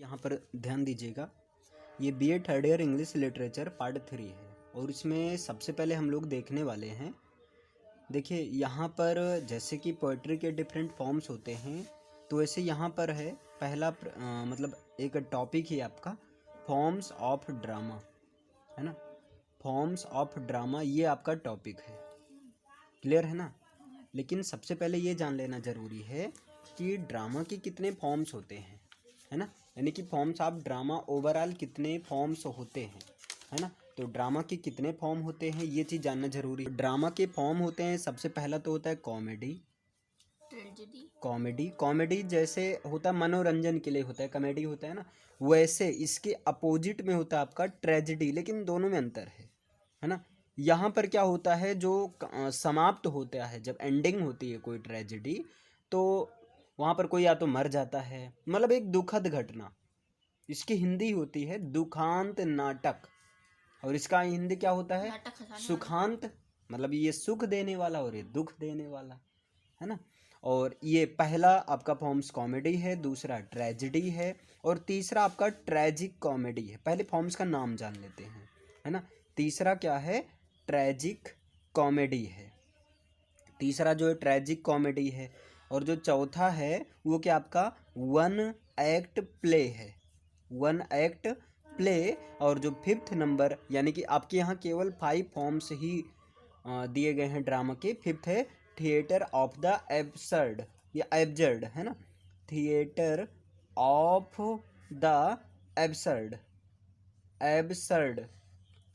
यहाँ पर ध्यान दीजिएगा, ये BA third year English literature part 3 है और इसमें सबसे पहले हम लोग देखने वाले हैं। देखिए यहाँ पर जैसे कि पोइट्री के डिफरेंट फॉर्म्स होते हैं, तो ऐसे यहाँ पर है पहला मतलब एक टॉपिक ही आपका फॉर्म्स ऑफ ड्रामा, है ना। फॉर्म्स ऑफ ड्रामा ये आपका टॉपिक है, क्लियर है ना। लेकिन सबसे पहले ये जान लेना ज़रूरी है कि ड्रामा के कितने फॉर्म्स होते हैं, है ना। यानी कि फॉर्म्स ऑफ ड्रामा ओवरऑल कितने फॉर्म्स होते हैं, है ना। तो ड्रामा के कितने फॉर्म होते हैं ये चीज़ जानना जरूरी है। ड्रामा के फॉर्म होते हैं, सबसे पहला तो होता है कॉमेडी। कॉमेडी जैसे होता है मनोरंजन के लिए होता है, कॉमेडी होता है ना, वैसे इसके अपोजिट में होता है आपका ट्रेजेडी, लेकिन दोनों में अंतर है ना। यहाँ पर क्या होता है, जो समाप्त होता है, जब एंडिंग होती है कोई ट्रेजेडी, तो वहाँ पर कोई या तो मर जाता है, मतलब एक दुखद घटना। इसकी हिंदी होती है दुखांत नाटक, और इसका हिंदी क्या होता है, सुखांत, मतलब ये सुख देने वाला और ये दुख देने वाला, है ना। और ये पहला आपका फॉर्म्स कॉमेडी है, दूसरा ट्रेजेडी है, और तीसरा आपका ट्रेजिक कॉमेडी है। पहले फॉर्म्स का नाम जान लेते हैं, है ना। तीसरा क्या है, ट्रेजिक कॉमेडी है, तीसरा जो है ट्रेजिक कॉमेडी है। और जो चौथा है वो क्या आपका वन एक्ट प्ले है, वन एक्ट प्ले। और जो फिफ्थ नंबर, यानी कि आपके यहाँ केवल 5 फॉर्म्स ही दिए गए हैं ड्रामा के, फिफ्थ है थिएटर ऑफ द एब्सर्ड या एब्जर्ड, है ना। Theatre of the absurd, absurd,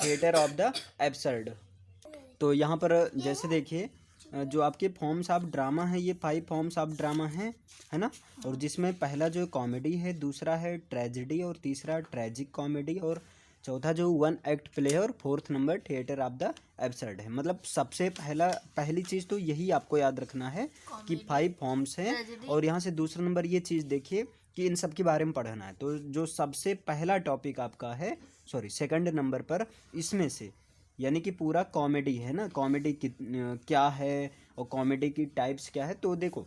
theatre of the absurd. तो यहाँ पर जैसे देखिए जो आपके फॉर्म्स ऑफ ड्रामा है, ये 5 फॉर्म्स ऑफ ड्रामा हैं, है ना। और जिसमें पहला जो कॉमेडी है, दूसरा है ट्रेजेडी, और तीसरा ट्रेजिक कॉमेडी, और चौथा जो वन एक्ट प्ले है, और fourth number theatre of the absurd है। मतलब सबसे पहली चीज़ तो यही आपको याद रखना है कि 5 फॉर्म्स हैं। और यहाँ से दूसरा नंबर ये चीज़ देखिए कि इन सब के बारे में पढ़ना है। तो जो सबसे पहला टॉपिक आपका है, सॉरी सेकंड नंबर पर, इसमें से यानी कि पूरा कॉमेडी है ना, कॉमेडी क्या है और कॉमेडी की टाइप्स क्या है। तो देखो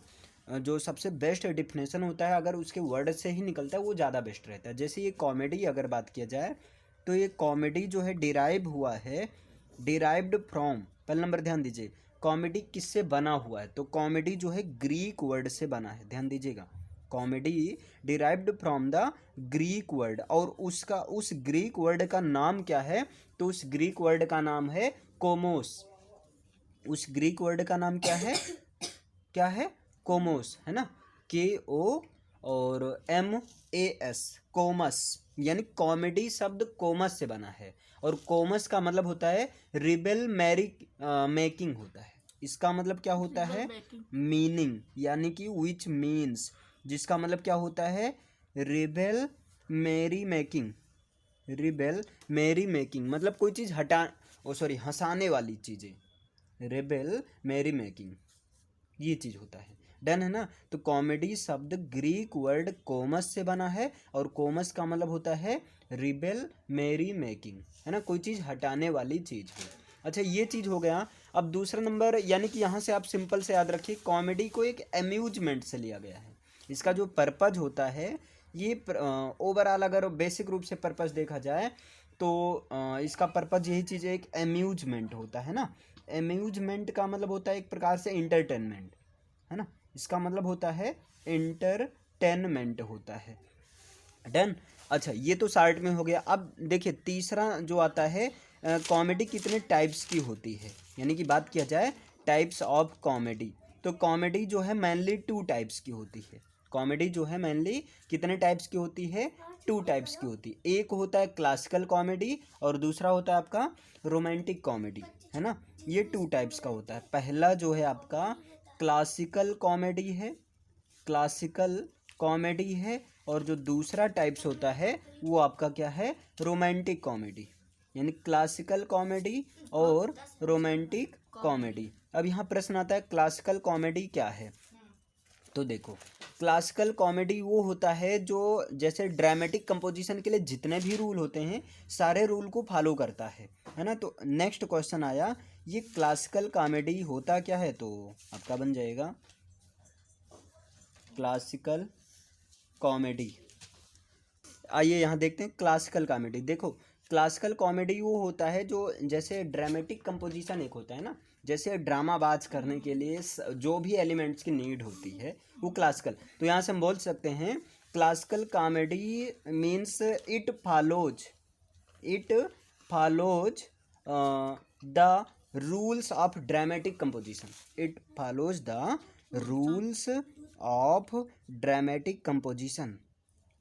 जो सबसे बेस्ट डेफिनेशन होता है, अगर उसके वर्ड से ही निकलता है वो ज़्यादा बेस्ट रहता है। जैसे ये कॉमेडी अगर बात किया जाए, तो ये कॉमेडी जो है डिराइव हुआ है, डिराइव्ड फ्रॉम, पहला नंबर ध्यान दीजिए, कॉमेडी किससे बना हुआ है, तो कॉमेडी जो है ग्रीक वर्ड से बना है, ध्यान दीजिएगा। Comedy derived from the Greek word, और उसका उस ग्रीक वर्ड का नाम क्या है, तो उस ग्रीक वर्ड का नाम है कोमोस। उस ग्रीक वर्ड का नाम क्या है, क्या है, कोमोस, है ना, KO और MAS, कोमस। यानी कॉमेडी शब्द कोमस से बना है, और कोमस का मतलब होता है रिबेल मैरी मेकिंग होता है। इसका मतलब क्या होता है, मीनिंग, यानी कि विच मीन्स, जिसका मतलब क्या होता है, rebel merry making, rebel merry making, मतलब कोई चीज़ हंसाने वाली चीज़ें, रिबेल मैरी मेकिंग, ये चीज़ होता है। डन है ना। तो कॉमेडी शब्द ग्रीक वर्ड कोमस से बना है, और कोमस का मतलब होता है रिबेल मैरी मेकिंग, है ना, कोई चीज़ हटाने वाली चीज़ है। अच्छा ये चीज़ हो गया। अब दूसरा नंबर, यानी कि यहाँ से आप सिंपल से याद रखिए, कॉमेडी को एक अम्यूजमेंट से लिया गया है। इसका जो पर्पज होता है, ये ओवरऑल अगर बेसिक रूप से पर्पज देखा जाए, तो इसका पर्पज यही चीज़ है, एक अम्यूजमेंट होता है ना। अम्यूजमेंट का मतलब होता है एक प्रकार से इंटरटेनमेंट, है ना। इसका मतलब होता है इंटरटेनमेंट होता है। डन। अच्छा ये तो शार्ट में हो गया। अब देखिए तीसरा जो आता है, कॉमेडी कितने टाइप्स की होती है, यानी कि बात किया जाए टाइप्स ऑफ कॉमेडी, तो कॉमेडी जो है मेनली 2 टाइप्स की होती है। कॉमेडी जो है मेनली कितने टाइप्स की होती है, 2 टाइप्स की होती है। एक होता है क्लासिकल कॉमेडी, और दूसरा होता है आपका रोमांटिक कॉमेडी, है ना। ये 2 टाइप्स का होता है। पहला जो है आपका क्लासिकल कॉमेडी है, क्लासिकल कॉमेडी है, और जो दूसरा टाइप्स होता है वो आपका क्या है, रोमांटिक कॉमेडी, यानी क्लासिकल कॉमेडी और रोमांटिक कॉमेडी। अब यहाँ प्रश्न आता है क्लासिकल कॉमेडी क्या है, तो देखो क्लासिकल कॉमेडी वो होता है जो जैसे ड्रामेटिक कंपोजिशन के लिए जितने भी रूल होते हैं सारे रूल को फॉलो करता है ना। तो नेक्स्ट क्वेश्चन आया, ये क्लासिकल कॉमेडी होता क्या है, तो आपका बन जाएगा क्लासिकल कॉमेडी, आइए यहाँ देखते हैं क्लासिकल कॉमेडी। देखो क्लासिकल कॉमेडी वो होता है जो जैसे ड्रामेटिक कंपोजिशन एक होता है ना, जैसे ड्रामाबाज करने के लिए जो भी एलिमेंट्स की नीड होती है वो क्लासिकल। तो यहाँ से हम बोल सकते हैं classical comedy means it follows the rules of dramatic composition. It follows the rules of dramatic composition.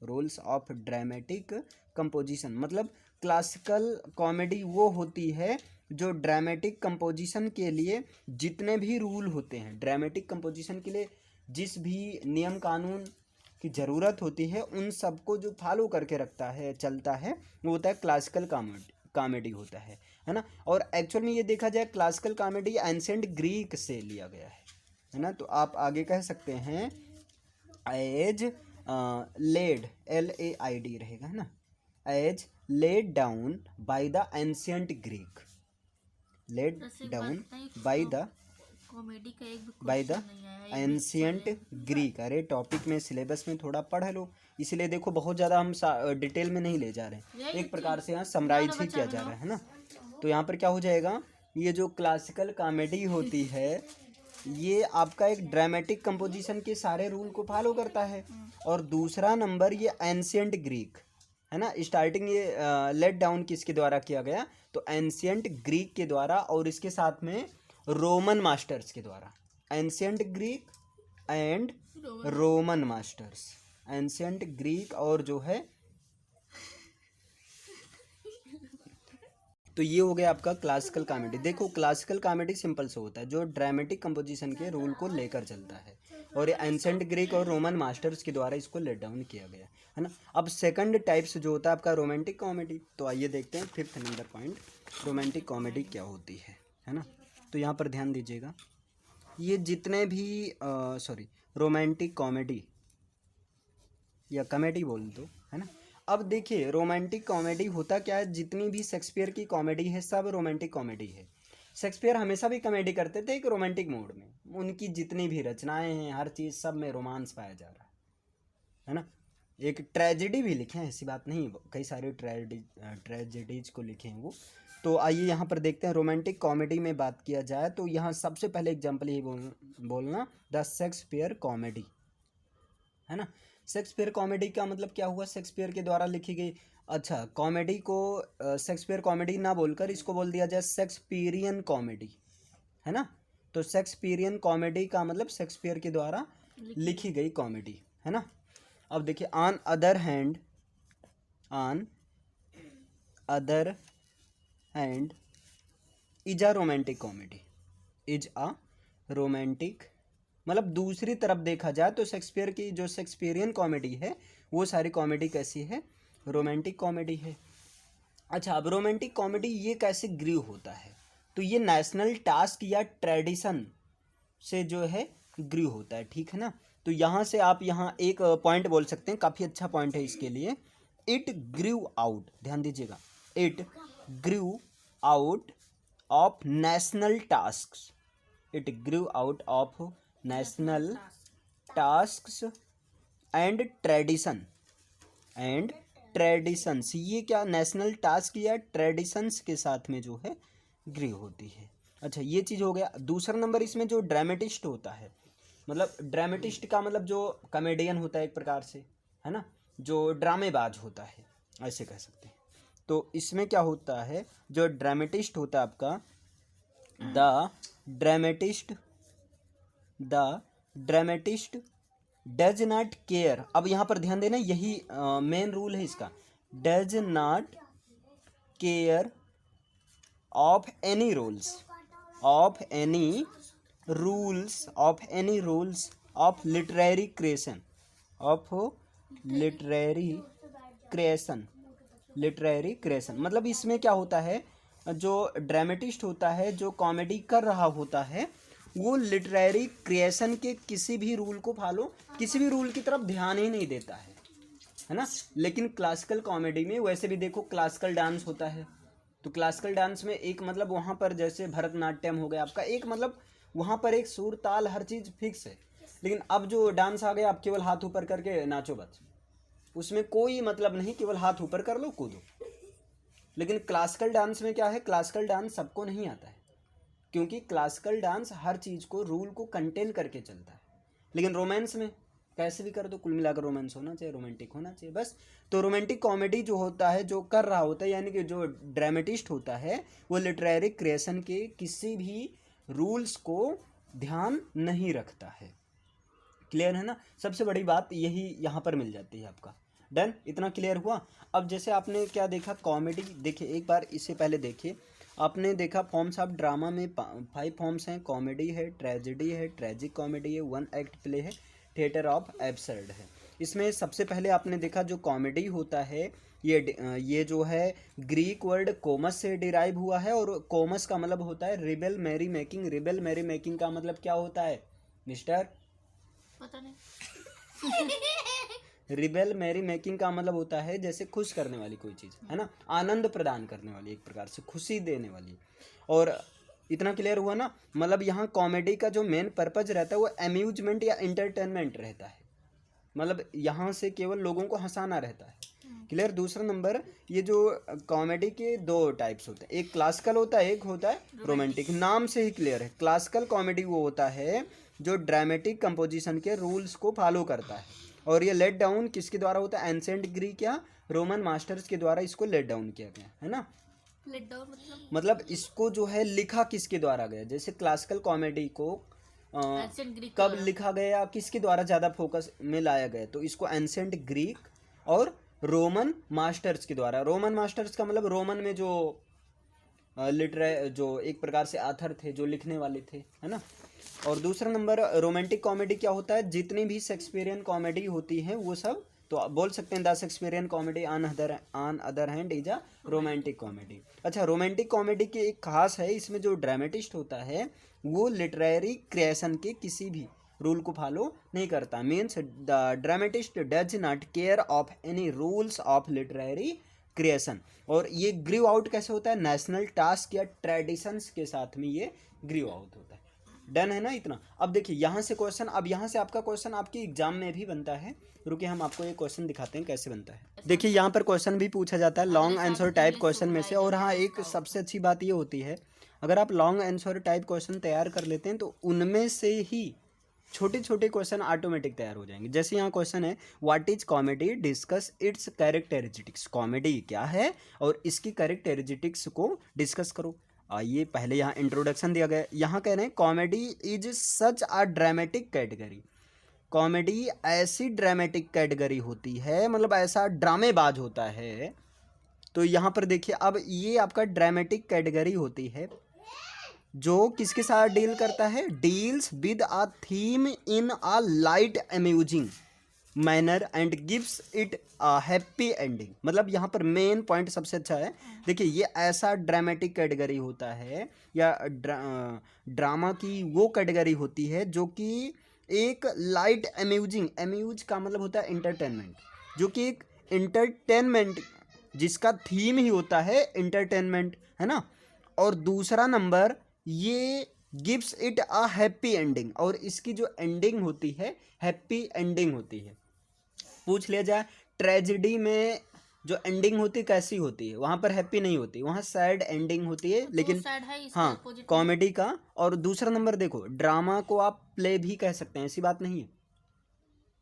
Rules of dramatic composition मतलब क्लासिकल कॉमेडी वो होती है जो ड्रामेटिक कंपोजिशन के लिए जितने भी रूल होते हैं, ड्रामेटिक कंपोजिशन के लिए जिस भी नियम कानून की ज़रूरत होती है उन सबको जो फॉलो करके रखता है, चलता है, वो होता है क्लासिकल कॉमेडी होता है ना। और एक्चुअल में ये देखा जाए क्लासिकल कॉमेडी एंशिएंट ग्रीक से लिया गया है ना। तो आप आगे कह सकते हैं एज लेड, LAID रहेगा है ना, as laid down by the ancient Greek, laid down by the comedy का एक भी बाय द क्वेश्चन नहीं आया ये एंशिएंट ग्रीक। अरे टॉपिक में सिलेबस में थोड़ा पढ़ लो, इसलिए देखो बहुत ज़्यादा हम डिटेल में नहीं ले जा रहे हैं, एक प्रकार से यहाँ समराइज ही किया जा रहा है ना। तो यहाँ पर क्या हो जाएगा, ये जो क्लासिकल कॉमेडी होती है ये आपका एक ड्रामेटिक कंपोजिशन के सारे रूल को फॉलो करता है। और दूसरा नंबर ये एंशिएंट ग्रीक है ना। स्टार्टिंग ये लेट डाउन किसके द्वारा किया गया, तो एंशिएंट ग्रीक के द्वारा और इसके साथ में रोमन मास्टर्स के द्वारा। Ancient Greek and Roman masters, ancient Greek और जो है, तो ये हो गया आपका क्लासिकल कॉमेडी। देखो क्लासिकल कॉमेडी सिंपल से होता है जो ड्रामेटिक कंपोजिशन के रूल को लेकर चलता है, और ये एंशिएंट ग्रीक और रोमन मास्टर्स के द्वारा इसको लेट डाउन किया गया है ना। अब सेकंड टाइप्स जो होता है आपका रोमांटिक कॉमेडी। तो आइए देखते हैं 5th number point, romantic comedy क्या होती है ना। तो यहाँ पर ध्यान दीजिएगा, ये जितने भी रोमांटिक कॉमेडी या कॉमेडी बोल दो है ना। अब देखिए रोमांटिक कॉमेडी होता क्या है, जितनी भी शेक्सपियर की कॉमेडी है सब रोमांटिक कॉमेडी है। शेक्सपियर हमेशा भी कॉमेडी करते थे एक रोमांटिक मूड में, उनकी जितनी भी रचनाएं हैं हर चीज़ सब में रोमांस पाया जा रहा है ना। एक ट्रेजेडी भी लिखे हैं, ऐसी बात नहीं, कई सारे ट्रेजेडीज को लिखे हैं वो। तो आइए यहाँ पर देखते हैं रोमांटिक कॉमेडी में बात किया जाए तो यहाँ सबसे पहले एग्जाम्पल यही बोलना द शेक्सपियर कॉमेडी है ना। शेक्सपियर कॉमेडी का मतलब क्या हुआ, शेक्सपियर के द्वारा लिखी गई। अच्छा कॉमेडी को शेक्सपियर कॉमेडी ना बोलकर इसको बोल दिया जाए शेक्सपियरियन कॉमेडी है ना। तो शेक्सपियरियन कॉमेडी का मतलब शेक्सपियर के द्वारा लिखी गई कॉमेडी है ना। अब देखिए on other hand is a romantic comedy, is a romantic मतलब दूसरी तरफ देखा जाए तो शेक्सपियर की जो शेक्सपियरियन कॉमेडी है वो सारी कॉमेडी कैसी है, रोमांटिक कॉमेडी है। अच्छा अब रोमांटिक कॉमेडी ये कैसे ग्रीव होता है, तो ये नेशनल टास्क या ट्रेडिशन से जो है ग्रीव होता है, ठीक है ना। तो यहाँ से आप यहाँ एक पॉइंट बोल सकते हैं, काफ़ी अच्छा पॉइंट है इसके लिए, इट ग्रीव आउट, ध्यान दीजिएगा, it grew out of national tasks, it grew out of national tasks and traditions. ये क्या नेशनल टास्क या ट्रेडिशंस के साथ में जो है ग्रीव होती है। अच्छा ये चीज़ हो गया। दूसरा नंबर इसमें जो ड्रामेटिस्ट होता है, मतलब ड्रामेटिस्ट का मतलब जो कॉमेडियन होता है एक प्रकार से है ना, जो ड्रामेबाज होता है ऐसे कह सकते हैं। तो इसमें क्या होता है, जो ड्रामेटिस्ट होता है आपका the dramatist does not care. अब यहाँ पर ध्यान देना यही मेन रूल है इसका, does not care of any rules of literary creation. मतलब इसमें क्या होता है, जो ड्रामेटिस्ट होता है जो कॉमेडी कर रहा होता है वो लिटरेरी क्रिएशन के किसी भी रूल को फॉलो, किसी भी रूल की तरफ ध्यान ही नहीं देता है ना। लेकिन क्लासिकल कॉमेडी में वैसे भी देखो क्लासिकल डांस होता है, तो क्लासिकल डांस में एक मतलब वहाँ पर जैसे भरतनाट्यम हो गया आपका, एक मतलब वहाँ पर एक सुर ताल हर चीज़ फिक्स है। लेकिन अब जो डांस आ गया आप केवल हाथ ऊपर करके नाचो बस, उसमें कोई मतलब नहीं, केवल हाथ ऊपर कर लो, कूदो। लेकिन क्लासिकल डांस में क्या है, क्लासिकल डांस सबको नहीं आता है, क्योंकि क्लासिकल डांस हर चीज़ को, रूल को कंटेन करके चलता है। लेकिन रोमांस में कैसे भी कर दो, कुल मिलाकर रोमांस होना चाहिए, रोमांटिक होना चाहिए बस। तो रोमांटिक कॉमेडी जो होता है, जो कर रहा होता है, यानी कि जो ड्रामेटिस्ट होता है, वो लिटरेरी क्रिएशन के किसी भी रूल्स को ध्यान नहीं रखता है। क्लियर है ना? सबसे बड़ी बात यही यहाँ पर मिल जाती है आपका। डन, इतना क्लियर हुआ। अब जैसे आपने क्या देखा, कॉमेडी देखिए, एक बार इससे पहले देखिए, आपने देखा फॉर्म्स ऑफ ड्रामा में 5 फॉर्म्स हैं। कॉमेडी है, ट्रेजेडी है, ट्रेजिक कॉमेडी है, 1 एक्ट प्ले है, थिएटर ऑफ एब्सर्ड है। इसमें सबसे पहले आपने देखा जो कॉमेडी होता है, ये जो है ग्रीक वर्ड कोमस से डिराइव हुआ है, और कोमस का मतलब होता है rebel merry making. Rebel merry making का मतलब क्या होता है मिस्टर? पता नहीं। रिबेल मैरी मेकिंग का मतलब होता है जैसे खुश करने वाली कोई चीज़, है ना, आनंद प्रदान करने वाली, एक प्रकार से खुशी देने वाली। और इतना क्लियर हुआ ना? मतलब यहाँ कॉमेडी का जो मेन पर्पज रहता है वो अम्यूजमेंट या इंटरटेनमेंट रहता है, मतलब यहाँ से केवल लोगों को हंसाना रहता है। क्लियर? दूसरा नंबर, ये जो कॉमेडी के 2 टाइप्स होते हैं, एक क्लासिकल होता है, एक होता है रोमांटिक। नाम से ही क्लियर है, क्लासिकल कॉमेडी वो होता है जो ड्रामेटिक कंपोजिशन के रूल्स को फॉलो करता है, और ये लेट डाउन किसके द्वारा होता है? एंसेंट ग्रीक या रोमन मास्टर्स के द्वारा इसको लेट डाउन किया गया है ना। लेट डाउन मतलब इसको जो है लिखा किसके द्वारा गया? जैसे क्लासिकल कॉमेडी को एंशिएंट ग्रीक कब लिखा गया, किसके द्वारा ज़्यादा फोकस में लाया गया? तो इसको एंसेंट ग्रीक और रोमन मास्टर्स के द्वारा। रोमन मास्टर्स का मतलब रोमन में जो जो एक प्रकार से आथर थे, जो लिखने वाले थे, है ना। और दूसरा नंबर, रोमांटिक कॉमेडी क्या होता है? जितनी भी शेक्सपियरियन कॉमेडी होती हैं वो सब, तो आप बोल सकते हैं the Shakespearean comedy on other hand is a romantic comedy. अच्छा, रोमांटिक कॉमेडी की एक खास है, इसमें जो ड्रामेटिस्ट होता है वो लिटरेरी क्रिएशन के किसी भी रूल को फॉलो नहीं करता। Means the dramatist does not care of any rules of literary creation. और ये ग्रीव आउट कैसे होता है? नेशनल टास्क या ट्रेडिशंस के साथ में ये ग्रीव आउट होता है। डन है ना इतना? अब देखिए यहाँ से क्वेश्चन, अब यहाँ से आपका क्वेश्चन आपके एग्जाम में भी बनता है। रुकिए हम आपको ये क्वेश्चन दिखाते हैं कैसे बनता है। देखिए यहाँ पर क्वेश्चन भी पूछा जाता है लॉन्ग आंसर टाइप क्वेश्चन में से। और हाँ, एक सबसे अच्छी बात ये होती है, अगर आप लॉन्ग आंसर टाइप क्वेश्चन तैयार कर लेते हैं तो उनमें से ही छोटे छोटे क्वेश्चन ऑटोमेटिक तैयार हो जाएंगे। जैसे यहाँ क्वेश्चन है, what is comedy, discuss it's characteristics. Comedy क्या है और इसकी कैरेक्टरिस्टिक्स को डिस्कस करो। आइए, पहले यहाँ इंट्रोडक्शन दिया गया, यहाँ कह रहे हैं comedy is such a dramatic category. Comedy ऐसी ड्रामेटिक कैटेगरी होती है, मतलब ऐसा ड्रामेबाज होता है। तो यहाँ पर देखिए, अब ये आपका ड्रामेटिक कैटेगरी होती है जो किसके साथ डील करता है? Deals with a theme in a light amusing manner and gives it a happy ending. मतलब यहाँ पर मेन पॉइंट सबसे अच्छा है, देखिए ये ऐसा ड्रामेटिक कैटेगरी होता है या ड्रामा की वो कैटेगरी होती है जो कि एक लाइट अम्यूजिंग, अम्यूज का मतलब होता है इंटरटेनमेंट, जो कि एक इंटरटेनमेंट जिसका थीम ही होता है इंटरटेनमेंट, है ना। और दूसरा नंबर, ये gives it a happy ending, और इसकी जो एंडिंग होती है हैप्पी एंडिंग होती है। पूछ लिया जाए ट्रेजेडी में जो एंडिंग होती है कैसी होती है? वहाँ पर हैप्पी नहीं होती, वहाँ सैड एंडिंग होती है। लेकिन हाँ, कॉमेडी का। और दूसरा नंबर देखो, ड्रामा को आप प्ले भी कह सकते हैं, ऐसी बात नहीं है।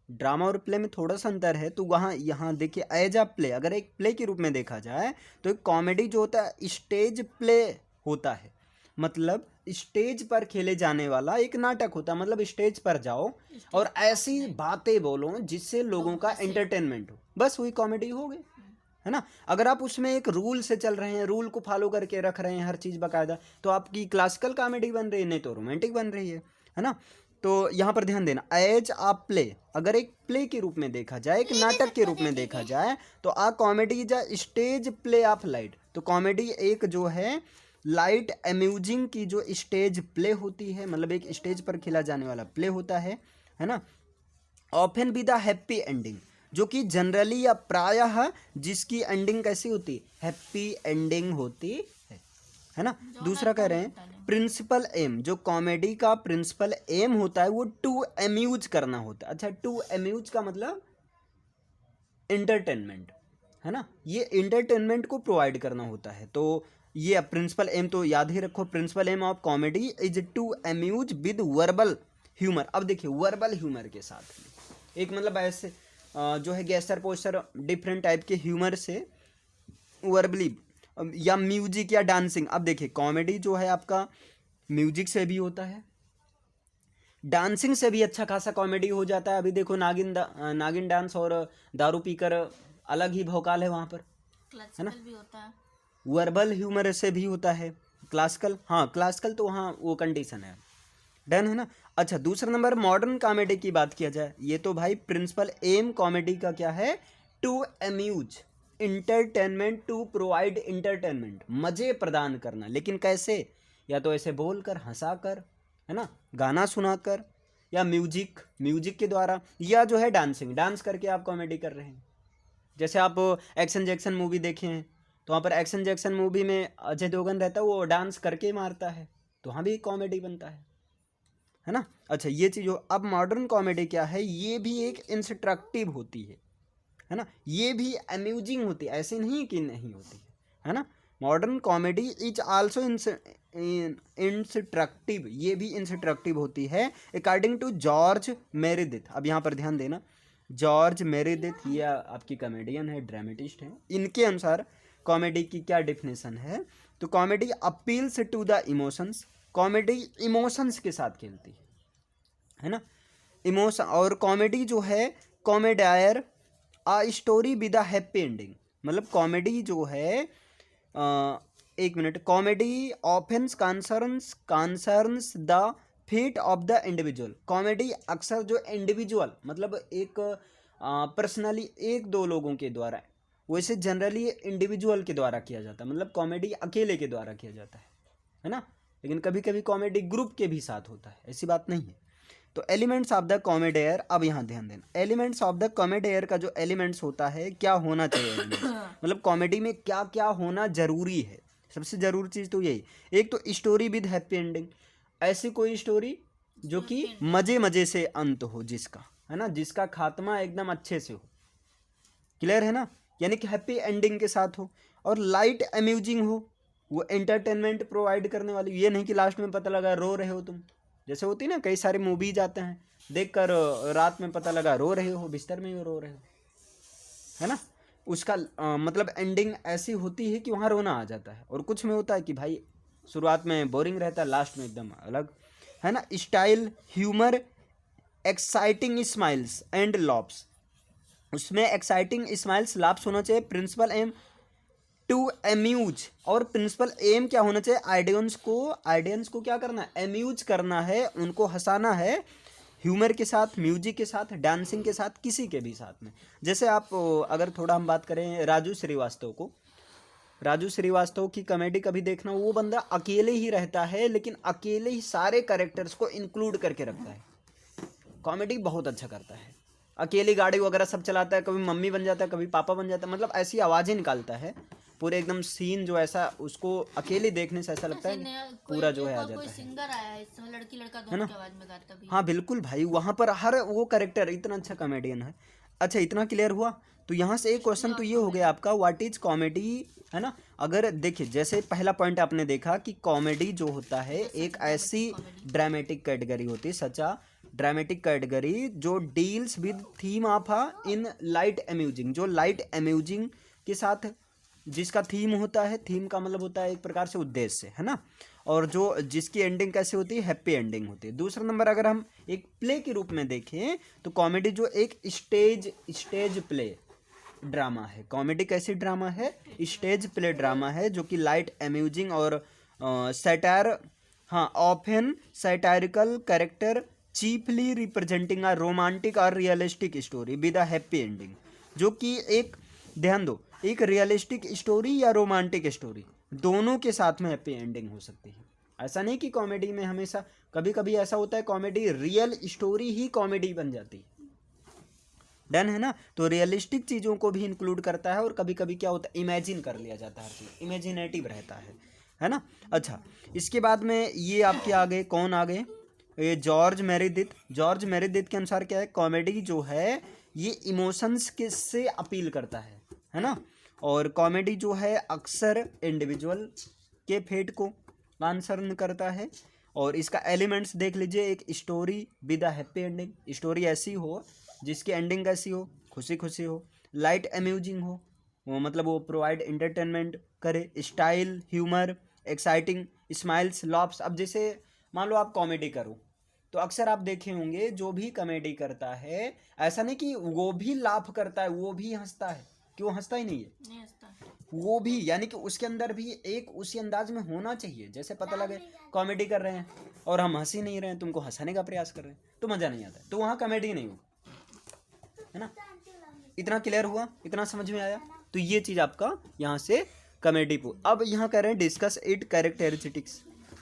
ड्रामा और प्ले में थोड़ा सा अंतर है। तो वहाँ यहाँ देखिए, एज अ प्ले, अगर एक प्ले के रूप में देखा जाए तो एक कॉमेडी जो होता है स्टेज प्ले होता है, मतलब स्टेज पर खेले जाने वाला एक नाटक होता है। मतलब स्टेज पर जाओ और ऐसी बातें बोलो जिससे लोगों का एंटरटेनमेंट हो, बस वही कॉमेडी हो गई, है ना। अगर आप उसमें एक रूल से चल रहे हैं, रूल को फॉलो करके रख रहे हैं हर चीज़ बाकायदा, तो आपकी क्लासिकल कॉमेडी बन रही है, नहीं तो रोमांटिक बन रही है ना। तो यहाँ पर ध्यान देना, एज आ प्ले, अगर एक प्ले के रूप में देखा जाए, एक नाटक के रूप में देखा जाए, तो a comedy is a stage play of light. तो कॉमेडी एक जो है लाइट अम्यूजिंग की जो स्टेज प्ले होती है, मतलब एक स्टेज पर खेला जाने वाला प्ले होता है ना। Often with a happy ending, जो कि जनरली या प्रायः जिसकी एंडिंग कैसी होती है? हैप्पी एंडिंग होती है ना। दूसरा कह रहे हैं प्रिंसिपल एम, जो कॉमेडी का प्रिंसिपल एम होता है वो टू अम्यूज करना होता है। अच्छा, टू अम्यूज का मतलब एंटरटेनमेंट, है ना, ये एंटरटेनमेंट को प्रोवाइड करना होता है। तो ये प्रिंसिपल एम तो याद ही रखो, principal aim of comedy is to amuse with verbal humour. अब देखिए वर्बल ह्यूमर के साथ में एक मतलब ऐसे जो है गेस्टर पोस्टर डिफरेंट टाइप के ह्यूमर से वर्बली या म्यूजिक या डांसिंग। अब देखिए कॉमेडी जो है आपका म्यूजिक से भी होता है, डांसिंग से भी अच्छा खासा कॉमेडी हो जाता है। अभी देखो नागिन डांस और दारू पीकर अलग ही भौकाल है वहाँ पर, क्लासिकल भी होता है। वर्बल ह्यूमर से भी होता है, क्लासिकल, हाँ क्लासिकल तो हाँ वो कंडीशन है, डन है ना। अच्छा दूसरा नंबर मॉडर्न कॉमेडी की बात किया जाए, ये तो भाई प्रिंसिपल एम कॉमेडी का क्या है, to amuse, entertainment, to provide entertainment, मज़े प्रदान करना। लेकिन कैसे, या तो ऐसे बोल कर हंसा कर, है ना, गाना सुनाकर, या म्यूजिक के द्वारा, या जो है डांसिंग, डांस करके आप कॉमेडी कर रहे हैं। जैसे आप एक्शन जैक्सन मूवी देखे हैं तो वहाँ पर एक्शन जैक्सन मूवी में अजय देवगन रहता है, वो डांस करके मारता है, तो वहाँ भी कॉमेडी बनता है ना। अच्छा ये चीज़ हो। अब मॉडर्न कॉमेडी क्या है, ये भी एक इंस्ट्रक्टिव होती है ना, ये भी अम्यूजिंग होती है, ऐसे नहीं कि नहीं होती है ना। Modern comedy is also instructive, ये भी इंस्ट्रक्टिव होती है अकॉर्डिंग टू जॉर्ज मेरेडिथ। अब यहाँ पर ध्यान देना, जॉर्ज मेरेडिथ ये आपकी कॉमेडियन है, ड्रामेटिस्ट है, इनके अनुसार कॉमेडी की क्या डिफिनेशन है, तो comedy appeals to the emotions, comedy emotions के साथ खेलती है ना, इमोशन। और कॉमेडी जो है comedy are a story with a happy ending, मतलब कॉमेडी जो है एक मिनट, कॉमेडी ऑफेंस concerns the fate of the individual. Comedy अक्सर जो इंडिविजुअल मतलब एक पर्सनली एक दो लोगों के द्वारा, वैसे जनरली इंडिविजुअल के द्वारा किया जाता है, मतलब कॉमेडी अकेले के द्वारा किया जाता है ना। लेकिन कभी कभी कॉमेडी ग्रुप के भी साथ होता है, ऐसी बात नहीं है। तो एलिमेंट्स ऑफ द कॉमेडियर, अब यहाँ ध्यान देना, एलिमेंट्स ऑफ द कॉमेडियर का जो एलिमेंट्स होता है, क्या होना चाहिए एलिमेंट्स, मतलब कॉमेडी में क्या क्या होना जरूरी है। सबसे ज़रूरी चीज़ तो यही, एक तो स्टोरी विद हैप्पी एंडिंग, ऐसी कोई स्टोरी जो कि मज़े मज़े से अंत हो, जिसका है ना, जिसका खात्मा एकदम अच्छे से हो, क्लियर है ना, यानी कि हैप्पी एंडिंग के साथ हो, और लाइट अम्यूजिंग हो, वो एंटरटेनमेंट प्रोवाइड करने वाली। ये नहीं कि लास्ट में पता लगा रो रहे हो तुम, जैसे होती ना कई सारे मूवीज आते हैं, देखकर रात में पता लगा रो रहे हो, बिस्तर में ही रो रहे हो, है ना। उसका मतलब एंडिंग ऐसी होती है कि वहाँ रोना आ जाता है। और कुछ में होता है कि भाई शुरुआत में बोरिंग रहता है, लास्ट में एकदम अलग, है ना। Style, humour, exciting smiles and laughs, उसमें एक्साइटिंग स्माइल्स लाप्स होना चाहिए। प्रिंसिपल एम टू अम्यूज, और प्रिंसिपल एम क्या होना चाहिए, आइडियंस को क्या करना है, अम्यूज करना है, उनको हंसाना है, ह्यूमर के साथ, म्यूजिक के साथ, डांसिंग के साथ, किसी के भी साथ में। जैसे आप अगर थोड़ा हम बात करें राजू श्रीवास्तव को, राजू श्रीवास्तव की कॉमेडी कभी देखना, वो बंदा अकेले ही रहता है लेकिन अकेले ही सारे कैरेक्टर्स को इंक्लूड करके रखता है, कॉमेडी बहुत अच्छा करता है, अकेली गाड़ी वगैरह सब चलाता है, कभी मम्मी बन जाता है, कभी पापा बन जाता है, मतलब ऐसी आवाज़ें निकालता है, पूरे एकदम सीन जो ऐसा उसको अकेले देखने से ऐसा लगता है कि पूरा जो है आ जाता है। सिंगर आया है इसमें, लड़की लड़का दोनों की आवाज में गाता भी। हाँ बिल्कुल भाई, वहाँ पर हर वो कैरेक्टर इतना अच्छा कॉमेडियन है। अच्छा इतना क्लियर हुआ, तो यहाँ से एक क्वेश्चन तो ये हो गया आपका, व्हाट इज कॉमेडी, है ना। अगर देखिए जैसे पहला पॉइंट आपने देखा कि कॉमेडी जो होता है एक ऐसी ड्रामेटिक कैटेगरी होती है, सच्चा ड्रामेटिक कैटेगरी जो deals with theme of in light amusing, जो लाइट अम्यूजिंग के साथ जिसका थीम होता है, थीम का मतलब होता है एक प्रकार से उद्देश्य, है ना, और जो जिसकी एंडिंग कैसे होती है, हैप्पी एंडिंग होती है। दूसरा नंबर अगर हम एक प्ले के रूप में देखें तो कॉमेडी जो एक स्टेज प्ले ड्रामा है, कॉमेडी कैसी ड्रामा है, स्टेज प्ले ड्रामा है, जो कि लाइट अम्यूजिंग और सैटायर, हाँ often satirical character chiefly representing a romantic और realistic story with a happy ending, जो कि एक, ध्यान दो, एक रियलिस्टिक स्टोरी या रोमांटिक स्टोरी दोनों के साथ में हैप्पी एंडिंग हो सकती है। ऐसा नहीं कि कॉमेडी में हमेशा, कभी कभी ऐसा होता है कॉमेडी रियल स्टोरी ही कॉमेडी बन जाती है, डन है ना। तो रियलिस्टिक चीज़ों को भी इंक्लूड करता है, और कभी कभी क्या होता है इमेजिन कर लिया जाता है, हर चीज़ इमेजिनेटिव रहता है ना। अच्छा इसके बाद में ये आपके आगे कौन आ गए, ये जॉर्ज मेरेडिथ। जॉर्ज मेरेडिथ के अनुसार क्या है, कॉमेडी जो है ये इमोशंस के से अपील करता है ना। और कॉमेडी जो है अक्सर इंडिविजुअल के फेट को कंसर्न करता है। और इसका एलिमेंट्स देख लीजिए, एक story with a happy ending, story ऐसी हो जिसकी एंडिंग कैसी हो, खुशी खुशी हो, लाइट अम्यूजिंग हो, वो मतलब वो प्रोवाइड एंटरटेनमेंट करे, style humour exciting, smiles Loops. अब जैसे मान लो आप कॉमेडी करो तो अक्सर आप देखे होंगे जो भी कॉमेडी करता है, ऐसा नहीं कि वो भी लाफ करता है, वो भी हंसता है, कि वो हंसता ही नहीं है, नहीं हंसता। वो भी यानी कि उसके अंदर भी एक उसी अंदाज में होना चाहिए। जैसे पता लगे कॉमेडी कर रहे हैं और हम हंस ही नहीं रहे हैं, तुमको हंसाने का प्रयास कर रहे हैं, तो मज़ा नहीं आता, तो वहाँ कॉमेडी नहीं होगा, है ना। इतना क्लियर हुआ, इतना समझ में आया। तो ये चीज़ आपका यहाँ से कॉमेडी को। अब यहाँ कह रहे हैं डिस्कस इट कैरेक्टरिस्टिक्स।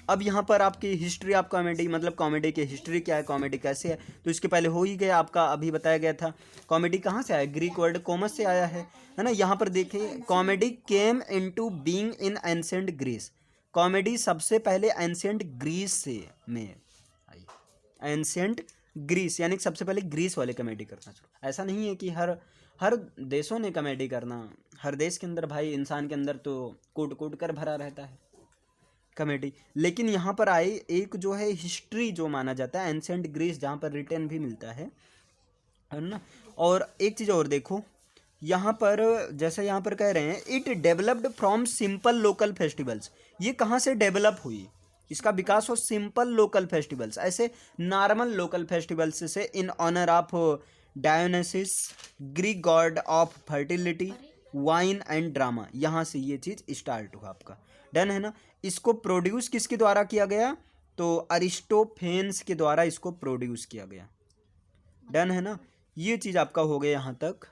अब यहाँ पर आपकी हिस्ट्री ऑफ कॉमेडी, मतलब कॉमेडी की हिस्ट्री क्या है, कॉमेडी कैसे है, तो इसके पहले हो ही गया आपका, अभी बताया गया था। कॉमेडी कहाँ से आया, ग्रीक वर्ड कोमस से आया है ना। यहाँ पर देखिए comedy came into being in ancient Greece. Comedy सबसे पहले एंशिएंट ग्रीस से में आई, एंशिएंट ग्रीस यानी कि सबसे पहले ग्रीस वाले कॉमेडी करना शुरू। ऐसा नहीं है कि हर देशों ने कॉमेडी करना, हर देश के अंदर भाई इंसान के अंदर तो कूट कूट कर भरा रहता है कॉमेडी, लेकिन यहाँ पर आई एक जो है हिस्ट्री जो माना जाता है एंशिएंट ग्रीस, जहाँ पर रिटर्न भी मिलता है ना। और एक चीज़ और देखो यहाँ पर, जैसे यहाँ पर कह रहे हैं it developed from simple local festivals. ये कहाँ से डेवलप हुई, इसका विकास हो सिंपल लोकल फेस्टिवल्स, ऐसे नॉर्मल लोकल फेस्टिवल्स से, in honour of Dionysus Greek god of fertility wine and drama. यहाँ से ये चीज़ स्टार्ट हुआ आपका, डन है ना। इसको प्रोड्यूस किसके द्वारा किया गया, तो अरिस्टोफेन्स के द्वारा इसको प्रोड्यूस किया गया, डन है ना। ये चीज़ आपका हो गया यहाँ तक।